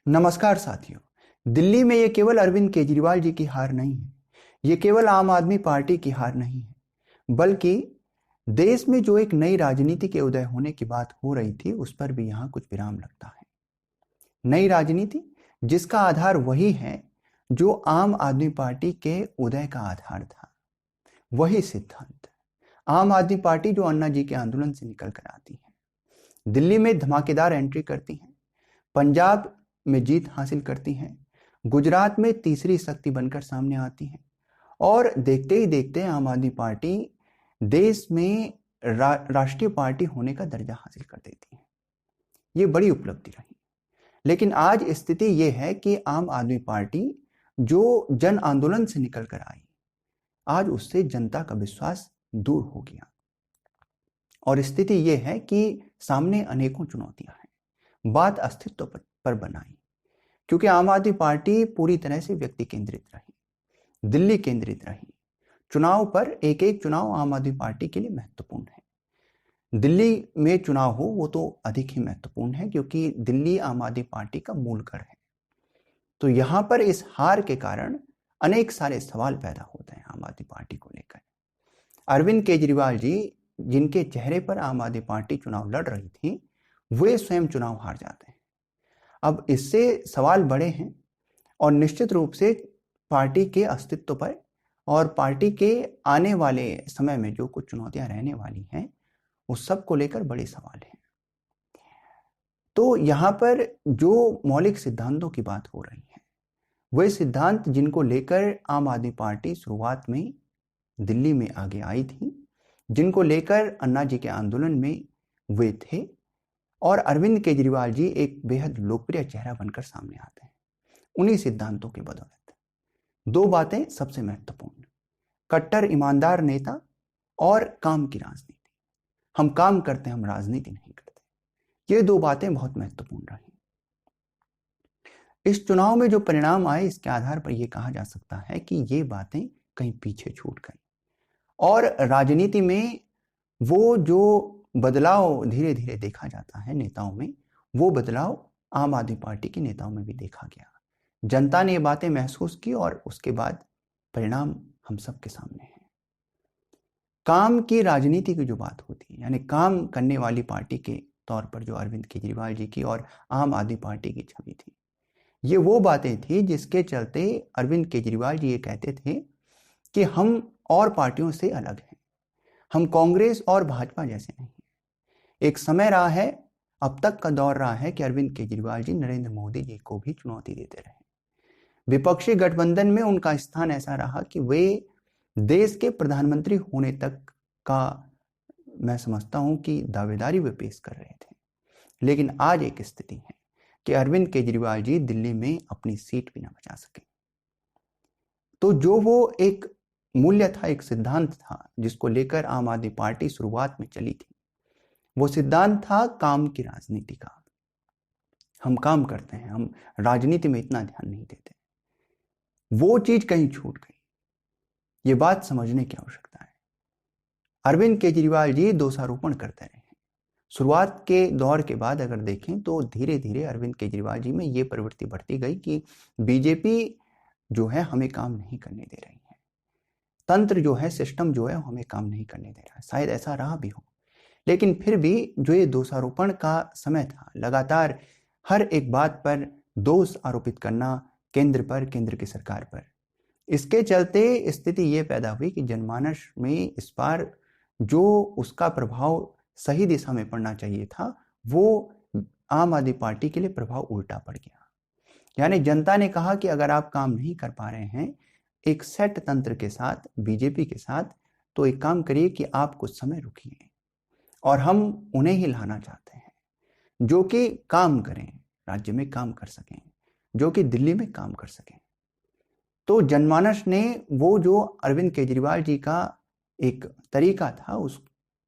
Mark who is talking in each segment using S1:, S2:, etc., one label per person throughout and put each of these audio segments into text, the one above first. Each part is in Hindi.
S1: नमस्कार साथियों। दिल्ली में ये केवल अरविंद केजरीवाल जी की हार नहीं है, ये केवल आम आदमी पार्टी की हार नहीं है, बल्कि देश में जो एक नई राजनीति के उदय होने की बात हो रही थी उस पर भी यहाँ कुछ विराम लगता है। नई राजनीति जिसका आधार वही है जो आम आदमी पार्टी के उदय का आधार था, वही सिद्धांत। आम आदमी पार्टी जो अन्ना जी के आंदोलन से निकल कर आती है, दिल्ली में धमाकेदार एंट्री करती है, पंजाब में जीत हासिल करती हैं, गुजरात में तीसरी शक्ति बनकर सामने आती हैं और देखते ही देखते आम आदमी पार्टी देश में राष्ट्रीय पार्टी होने का दर्जा हासिल कर देती है। ये बड़ी उपलब्धि रही। लेकिन आज स्थिति ये है कि आम आदमी पार्टी जो जन आंदोलन से निकल कर आई, आज उससे जनता का विश्वास दूर हो गया और स्थिति ये है कि सामने अनेकों चुनौतियां हैं। बात अस्तित्व पर बनाई, क्योंकि आम आदमी पार्टी पूरी तरह से व्यक्ति केंद्रित रही, दिल्ली केंद्रित रही। चुनाव पर एक एक चुनाव आम आदमी पार्टी के लिए महत्वपूर्ण है। दिल्ली में चुनाव हो वो तो अधिक ही महत्वपूर्ण है, क्योंकि दिल्ली आम आदमी पार्टी का मूल घर है। तो यहां पर इस हार के कारण अनेक सारे सवाल पैदा होते हैं आम आदमी पार्टी को लेकर। अरविंद केजरीवाल जी, जिनके चेहरे पर आम आदमी पार्टी चुनाव लड़ रही थी, वे स्वयं चुनाव हार जाते हैं। अब इससे सवाल बड़े हैं और निश्चित रूप से पार्टी के अस्तित्व पर और पार्टी के आने वाले समय में जो कुछ चुनौतियां रहने वाली हैं उस सब को लेकर बड़े सवाल हैं। तो यहाँ पर जो मौलिक सिद्धांतों की बात हो रही है, वे सिद्धांत जिनको लेकर आम आदमी पार्टी शुरुआत में दिल्ली में आगे आई थी, जिनको लेकर अन्ना जी के आंदोलन में वे थे, और अरविंद केजरीवाल जी एक बेहद लोकप्रिय चेहरा बनकर सामने आते हैं। उन्हीं सिद्धांतों की बदौलत दो बातें सबसे महत्वपूर्ण: कट्टर ईमानदार नेता और काम की राजनीति। हम काम करते हैं, हम राजनीति नहीं करते। ये दो बातें बहुत महत्वपूर्ण रही। इस चुनाव में जो परिणाम आए, इसके आधार पर यह कहा जा सकता है कि ये बातें कहीं पीछे छूट गई और राजनीति में वो जो बदलाव धीरे धीरे देखा जाता है नेताओं में, वो बदलाव आम आदमी पार्टी के नेताओं में भी देखा गया। जनता ने ये बातें महसूस की और उसके बाद परिणाम हम सबके सामने है। काम की राजनीति की जो बात होती है, यानी काम करने वाली पार्टी के तौर पर जो अरविंद केजरीवाल जी की और आम आदमी पार्टी की छवि थी, ये वो बातें थी जिसके चलते अरविंद केजरीवाल जी ये कहते थे कि हम और पार्टियों से अलग हैं, हम कांग्रेस और भाजपा जैसे नहीं। एक समय रहा है, अब तक का दौर रहा है कि अरविंद केजरीवाल जी नरेंद्र मोदी जी को भी चुनौती देते रहे। विपक्षी गठबंधन में उनका स्थान ऐसा रहा कि वे देश के प्रधानमंत्री होने तक का, मैं समझता हूं कि दावेदारी वे पेश कर रहे थे। लेकिन आज एक स्थिति है कि अरविंद केजरीवाल जी दिल्ली में अपनी सीट भी ना बचा सके। तो जो वो एक मूल्य था, एक सिद्धांत था जिसको लेकर आम आदमी पार्टी शुरुआत में चली थी, वो सिद्धांत था काम की राजनीति का। हम काम करते हैं, हम राजनीति में इतना ध्यान नहीं देते। वो चीज कहीं छूट गई, ये बात समझने की आवश्यकता है। अरविंद केजरीवाल जी दोषारोपण करते रहे। शुरुआत के दौर के बाद अगर देखें तो धीरे धीरे अरविंद केजरीवाल जी में ये प्रवृत्ति बढ़ती गई कि बीजेपी जो है हमें काम नहीं करने दे रही है, तंत्र जो है, सिस्टम जो है, हमें काम नहीं करने दे रहा है। शायद ऐसा रहा भी हो, लेकिन फिर भी जो ये दोषारोपण का समय था, लगातार हर एक बात पर दोष आरोपित करना केंद्र पर, केंद्र की सरकार पर, इसके चलते स्थिति ये पैदा हुई कि जनमानस में इस बार जो उसका प्रभाव सही दिशा में पड़ना चाहिए था, वो आम आदमी पार्टी के लिए प्रभाव उल्टा पड़ गया। यानी जनता ने कहा कि अगर आप काम नहीं कर पा रहे हैं एक सेट तंत्र के साथ, बीजेपी के साथ, तो एक काम करिए कि आप कुछ समय रुकिए और हम उन्हें ही लाना चाहते हैं जो कि काम करें, राज्य में काम कर सकें, जो कि दिल्ली में काम कर सकें। तो जनमानस ने वो जो अरविंद केजरीवाल जी का एक तरीका था,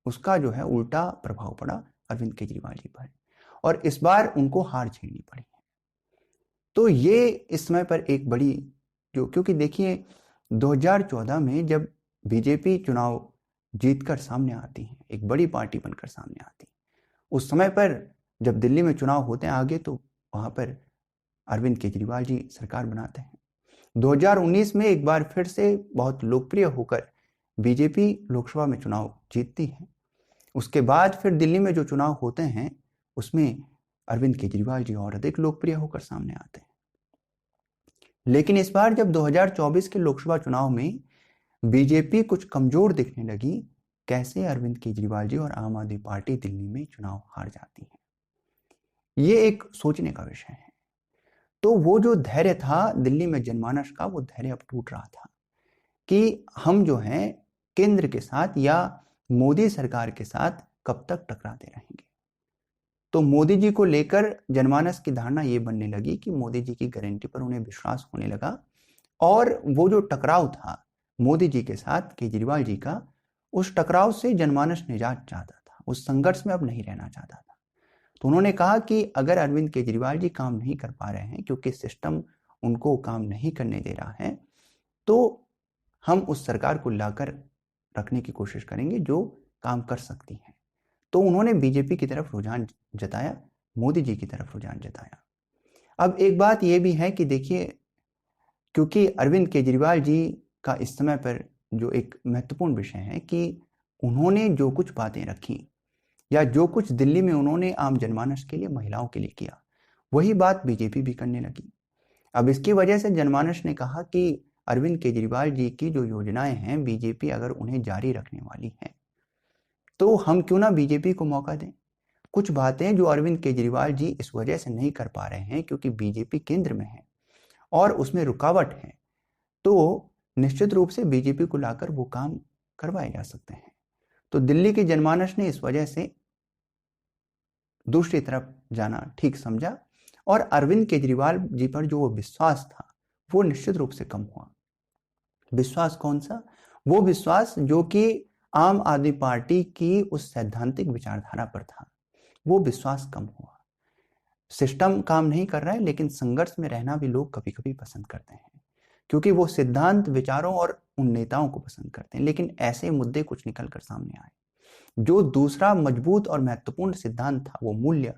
S1: उसका जो है उल्टा प्रभाव पड़ा अरविंद केजरीवाल जी पर, और इस बार उनको हार झेलनी पड़ी है। तो ये इस समय पर एक बड़ी जो, क्योंकि देखिए 2014 में जब बीजेपी चुनाव जीतकर सामने आती है, एक बड़ी पार्टी बनकर सामने आती है, उस समय पर जब दिल्ली में चुनाव होते हैं आगे, तो वहां पर अरविंद केजरीवाल जी सरकार बनाते हैं। 2019 में एक बार फिर से बहुत लोकप्रिय होकर बीजेपी लोकसभा में चुनाव जीतती है। उसके बाद फिर दिल्ली में जो चुनाव होते हैं उसमें अरविंद केजरीवाल जी और अधिक लोकप्रिय होकर सामने आते हैं। लेकिन इस बार जब 2024 के लोकसभा चुनाव में बीजेपी कुछ कमजोर दिखने लगी, कैसे अरविंद केजरीवाल जी और आम आदमी पार्टी दिल्ली में चुनाव हार जाती है, ये एक सोचने का विषय है। तो वो जो धैर्य था दिल्ली में जनमानस का, वो धैर्य अब टूट रहा था कि हम जो है केंद्र के साथ या मोदी सरकार के साथ कब तक टकराते रहेंगे। तो मोदी जी को लेकर जनमानस की धारणा ये बनने लगी कि मोदी जी की गारंटी पर उन्हें विश्वास होने लगा, और वो जो टकराव था मोदी जी के साथ केजरीवाल जी का, उस टकराव से जनमानस निजात चाहता था, उस संघर्ष में अब नहीं रहना चाहता था। तो उन्होंने कहा कि अगर अरविंद केजरीवाल जी काम नहीं कर पा रहे हैं क्योंकि सिस्टम उनको काम नहीं करने दे रहा है, तो हम उस सरकार को लाकर रखने की कोशिश करेंगे जो काम कर सकती है। तो उन्होंने बीजेपी की तरफ रुझान जताया, मोदी जी की तरफ रुझान जताया। अब एक बात यह भी है कि देखिए, क्योंकि अरविंद केजरीवाल जी का इस समय पर जो एक महत्वपूर्ण विषय है कि उन्होंने जो कुछ बातें रखी या जो कुछ दिल्ली में उन्होंने आम जनमानस के लिए, महिलाओं के लिए किया, वही बात बीजेपी भी करने लगी। अब इसकी वजह से जनमानस ने कहा कि अरविंद केजरीवाल जी की जो योजनाएं हैं, बीजेपी अगर उन्हें जारी रखने वाली है तो हम क्यों ना बीजेपी को मौका दें। कुछ बातें जो अरविंद केजरीवाल जी इस वजह से नहीं कर पा रहे हैं क्योंकि बीजेपी केंद्र में है और उसमें रुकावट है, तो निश्चित रूप से बीजेपी को लाकर वो काम करवाए जा सकते हैं। तो दिल्ली के जनमानस ने इस वजह से दूसरी तरफ जाना ठीक समझा, और अरविंद केजरीवाल जी पर जो विश्वास था वो निश्चित रूप से कम हुआ। विश्वास कौन सा? वो विश्वास जो कि आम आदमी पार्टी की उस सैद्धांतिक विचारधारा पर था, वो विश्वास कम हुआ। सिस्टम काम नहीं कर रहा है, लेकिन संघर्ष में रहना भी लोग कभी कभी पसंद करते हैं, क्योंकि वो सिद्धांत, विचारों और उन नेताओं को पसंद करते हैं। लेकिन ऐसे मुद्दे कुछ निकल कर सामने आए। जो दूसरा मजबूत और महत्वपूर्ण सिद्धांत था, वो मूल्य,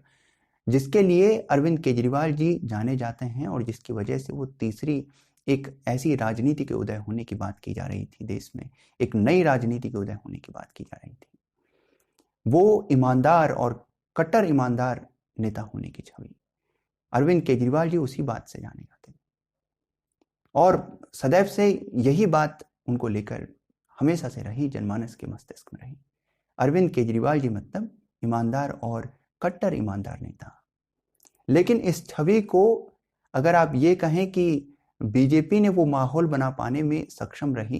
S1: जिसके लिए अरविंद केजरीवाल जी जाने जाते हैं और जिसकी वजह से वो तीसरी एक ऐसी राजनीति के उदय होने की बात की जा रही थी देश में, एक नई राजनीति के उदय होने की बात की जा रही थी, वो ईमानदार और कट्टर ईमानदार नेता होने की छवि। अरविंद केजरीवाल जी उसी बात से जाने जाते हैं और सदैव से यही बात उनको लेकर हमेशा से रही, जनमानस के मस्तिष्क में रही। अरविंद केजरीवाल जी मतलब ईमानदार और कट्टर ईमानदार नेता। लेकिन इस छवि को अगर आप ये कहें कि बीजेपी ने वो माहौल बना पाने में सक्षम रही,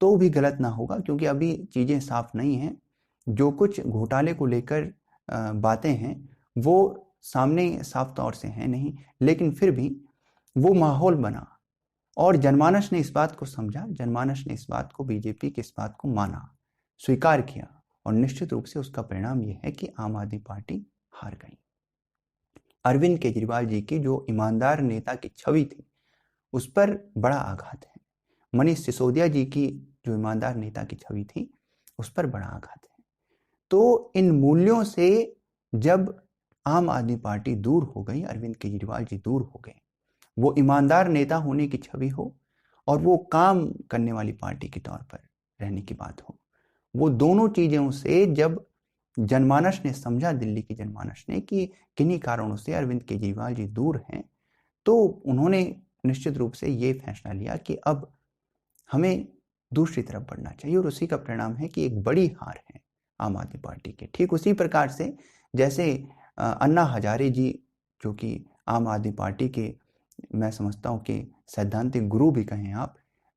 S1: तो भी गलत ना होगा, क्योंकि अभी चीज़ें साफ नहीं हैं। जो कुछ घोटाले को लेकर बातें हैं वो सामने साफ तौर से हैं नहीं, लेकिन फिर भी वो माहौल बना और जनमानस ने इस बात को समझा, जनमानस ने इस बात को, बीजेपी की इस बात को माना, स्वीकार किया, और निश्चित रूप से उसका परिणाम यह है कि आम आदमी पार्टी हार गई। अरविंद केजरीवाल जी की जो ईमानदार नेता की छवि थी, उस पर बड़ा आघात है। मनीष सिसोदिया जी की जो ईमानदार नेता की छवि थी, उस पर बड़ा आघात है। तो इन मूल्यों से जब आम आदमी पार्टी दूर हो गई, अरविंद केजरीवाल जी दूर हो गए, वो ईमानदार नेता होने की छवि हो और वो काम करने वाली पार्टी के तौर पर रहने की बात हो, वो दोनों चीज़ों से जब जनमानस ने समझा, दिल्ली की जनमानस ने, कि किन्हीं कारणों से अरविंद केजरीवाल जी दूर हैं, तो उन्होंने निश्चित रूप से ये फैसला लिया कि अब हमें दूसरी तरफ बढ़ना चाहिए, और उसी का परिणाम है कि एक बड़ी हार है आम आदमी पार्टी के। ठीक उसी प्रकार से जैसे अन्ना हजारे जी, जो कि आम आदमी पार्टी के, मैं समझता हूँ कि सैद्धांतिक गुरु भी कहें आप,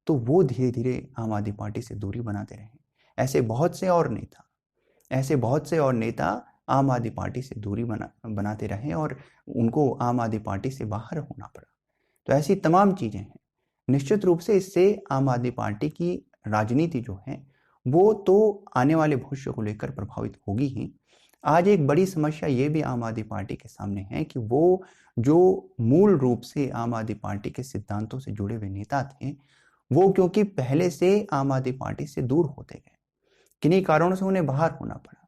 S1: तो वो धीरे धीरे आम आदमी पार्टी से दूरी बनाते रहे। ऐसे बहुत से और नेता आम आदमी पार्टी से दूरी बनाते रहे और उनको आम आदमी पार्टी से बाहर होना पड़ा। तो ऐसी तमाम चीज़ें हैं। निश्चित रूप से इससे आम आदमी पार्टी की राजनीति जो है वो तो आने वाले भविष्य को लेकर प्रभावित होगी ही। आज एक बड़ी समस्या ये भी आम आदमी पार्टी के सामने है कि वो जो मूल रूप से आम आदमी पार्टी के सिद्धांतों से जुड़े हुए नेता थे, वो क्योंकि पहले से आम आदमी पार्टी से दूर होते गए, किन्हीं कारणों से उन्हें बाहर होना पड़ा।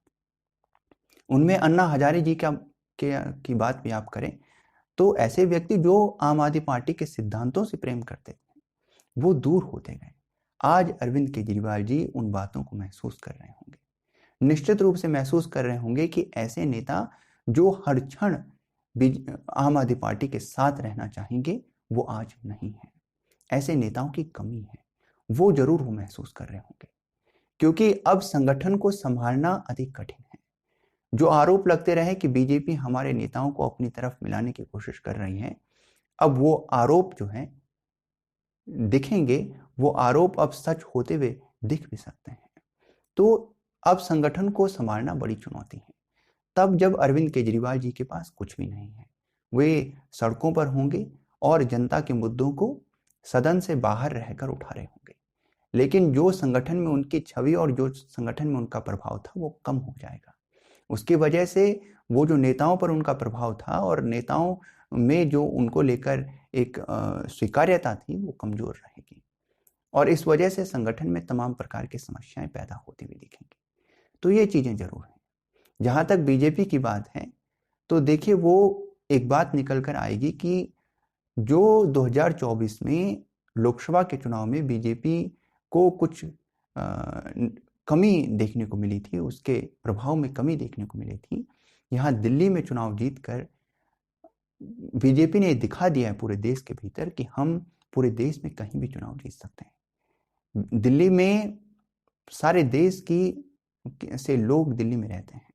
S1: उनमें अन्ना हजारे जी की बात भी आप करें तो ऐसे व्यक्ति जो आम आदमी पार्टी के सिद्धांतों से प्रेम करते थे वो दूर होते गए। आज अरविंद केजरीवाल जी उन बातों को महसूस कर रहे होंगे, निश्चित रूप से महसूस कर रहे होंगे कि ऐसे नेता जो हर क्षण आम आदमी पार्टी के साथ रहना चाहेंगे वो आज नहीं है। ऐसे नेताओं की कमी है, वो जरूर वो महसूस कर रहे होंगे, क्योंकि अब संगठन को संभालना अधिक कठिन है। जो आरोप लगते रहे कि बीजेपी हमारे नेताओं को अपनी तरफ मिलाने की कोशिश कर रही है, अब वो आरोप जो है दिखेंगे, वो आरोप अब सच होते हुए दिख भी सकते हैं। तो अब संगठन को संभालना बड़ी चुनौती है, तब जब अरविंद केजरीवाल जी के पास कुछ भी नहीं है। वे सड़कों पर होंगे और जनता के मुद्दों को सदन से बाहर रहकर उठा रहे होंगे, लेकिन जो संगठन में उनकी छवि और जो संगठन में उनका प्रभाव था वो कम हो जाएगा। उसकी वजह से वो जो नेताओं पर उनका प्रभाव था और नेताओं में जो उनको लेकर एक स्वीकार्यता थी वो कमजोर रहेगी, और इस वजह से संगठन में तमाम प्रकार की समस्याएं पैदा होती हुई दिखेंगी। तो ये चीजें जरूर हैं। जहां तक बीजेपी की बात है तो देखिए वो एक बात निकल कर आएगी कि जो 2024 में लोकसभा के चुनाव में बीजेपी को कुछ कमी देखने को मिली थी, उसके प्रभाव में कमी देखने को मिली थी, यहाँ दिल्ली में चुनाव जीतकर बीजेपी ने दिखा दिया है पूरे देश के भीतर कि हम पूरे देश में कहीं भी चुनाव जीत सकते हैं। दिल्ली में सारे देश की से लोग दिल्ली में रहते हैं,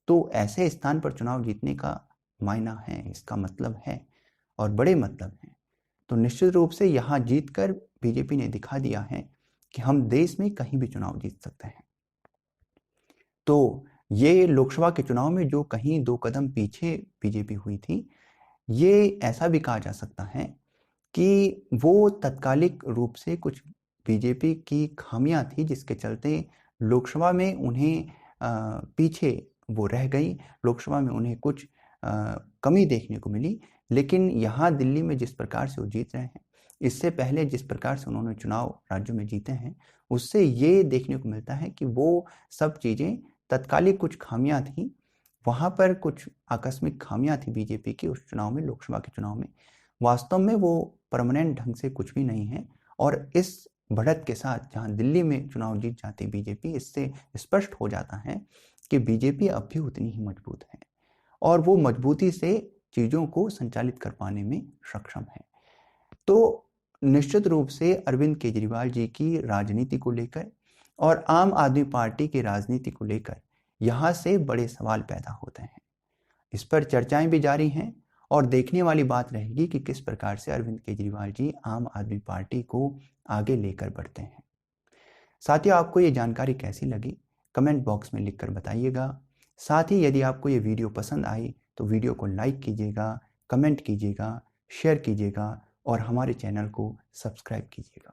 S1: तो ऐसे स्थान पर चुनाव जीतने का मायना है, इसका मतलब है और बड़े मतलब हैं। तो निश्चित रूप से यहाँ जीतकर बीजेपी ने दिखा दिया है कि हम देश में कहीं भी चुनाव जीत सकते हैं। तो ये लोकसभा के चुनाव में जो कहीं 2 कदम पीछे बीजेपी हुई थी, ये ऐसा भी कहा जा सकता है कि वो तत्कालिक रूप से कुछ बीजेपी की खामियां थी जिसके चलते लोकसभा में उन्हें पीछे वो रह गई, लोकसभा में उन्हें कुछ कमी देखने को मिली। लेकिन यहाँ दिल्ली में जिस प्रकार से वो जीत रहे हैं, इससे पहले जिस प्रकार से उन्होंने चुनाव राज्यों में जीते हैं, उससे ये देखने को मिलता है कि वो सब चीज़ें तत्कालिक कुछ खामियां थी, वहाँ पर कुछ आकस्मिक खामियां थी बीजेपी की उस चुनाव में, लोकसभा के चुनाव में। वास्तव में वो परमानेंट ढंग से कुछ भी नहीं है, और इस बढ़त के साथ जहाँ दिल्ली में चुनाव जीत जाती बीजेपी, इससे स्पष्ट हो जाता है कि बीजेपी अब भी उतनी ही मजबूत है और वो मजबूती से चीज़ों को संचालित कर पाने में सक्षम है। तो निश्चित रूप से अरविंद केजरीवाल जी की राजनीति को लेकर और आम आदमी पार्टी की राजनीति को लेकर यहाँ से बड़े सवाल पैदा होते हैं। इस पर चर्चाएं भी जारी हैं और देखने वाली बात रहेगी कि किस प्रकार से अरविंद केजरीवाल जी आम आदमी पार्टी को आगे लेकर बढ़ते हैं। साथियों, आपको ये जानकारी कैसी लगी कमेंट बॉक्स में लिखकर बताइएगा। साथ ही यदि आपको ये वीडियो पसंद आई तो वीडियो को लाइक कीजिएगा, कमेंट कीजिएगा, शेयर कीजिएगा और हमारे चैनल को सब्सक्राइब कीजिएगा।